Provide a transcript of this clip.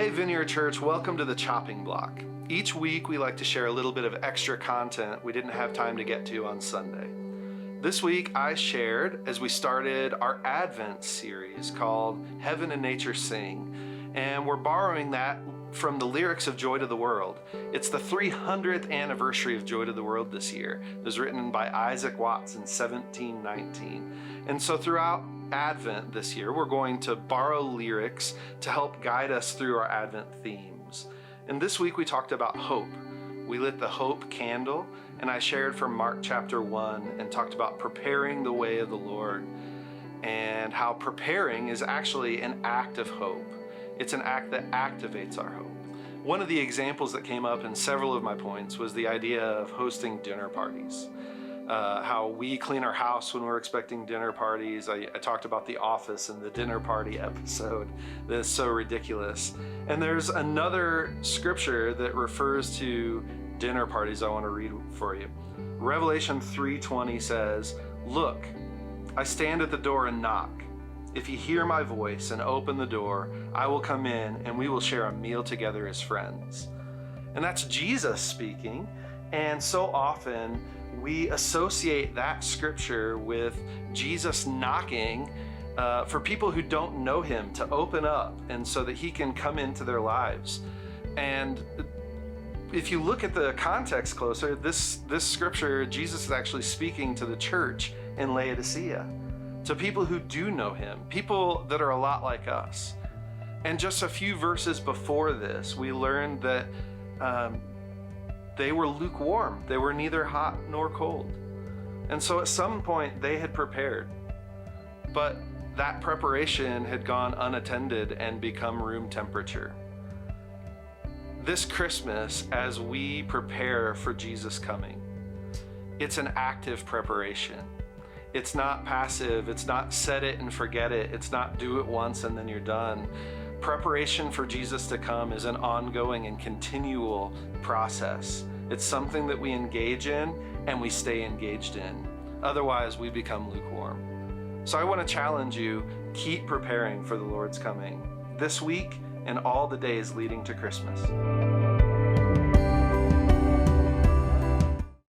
Hey Vineyard Church, welcome to the Chopping Block. Each week we like to share a little bit of extra content we didn't have time to get to on Sunday. This week I shared as we started our Advent series called Heaven and Nature Sing, and we're borrowing that from the lyrics of Joy to the World. It's the 300th anniversary of Joy to the World this year. It was written by Isaac Watts in 1719. And so throughout Advent this year, we're going to borrow lyrics to help guide us through our Advent themes. And this week we talked about hope. We lit the hope candle, and I shared from Mark chapter 1 and talked about preparing the way of the Lord and how preparing is actually an act of hope. It's an act that activates our hope. One of the examples that came up in several of my points was the idea of hosting dinner parties. How we clean our house when we're expecting dinner parties. I talked about The Office and the dinner party episode that is so ridiculous. And there's another scripture that refers to dinner parties I want to read for you. Revelation 3:20 says, "Look, I stand at the door and knock. If you hear my voice and open the door, I will come in and we will share a meal together as friends." And that's Jesus speaking. And so often we associate that scripture with Jesus knocking for people who don't know him to open up and so that he can come into their lives. And if you look at the context closer, this scripture, Jesus is actually speaking to the church in Laodicea, to people who do know him, people that are a lot like us. And just a few verses before this, we learned that they were lukewarm. They were neither hot nor cold. And so at some point they had prepared, but that preparation had gone unattended and become room temperature. This Christmas, as we prepare for Jesus coming, it's an active preparation. It's not passive. It's not set it and forget it. It's not do it once and then you're done. Preparation for Jesus to come is an ongoing and continual process. It's something that we engage in and we stay engaged in. Otherwise, we become lukewarm. So I want to challenge you, keep preparing for the Lord's coming this week and all the days leading to Christmas.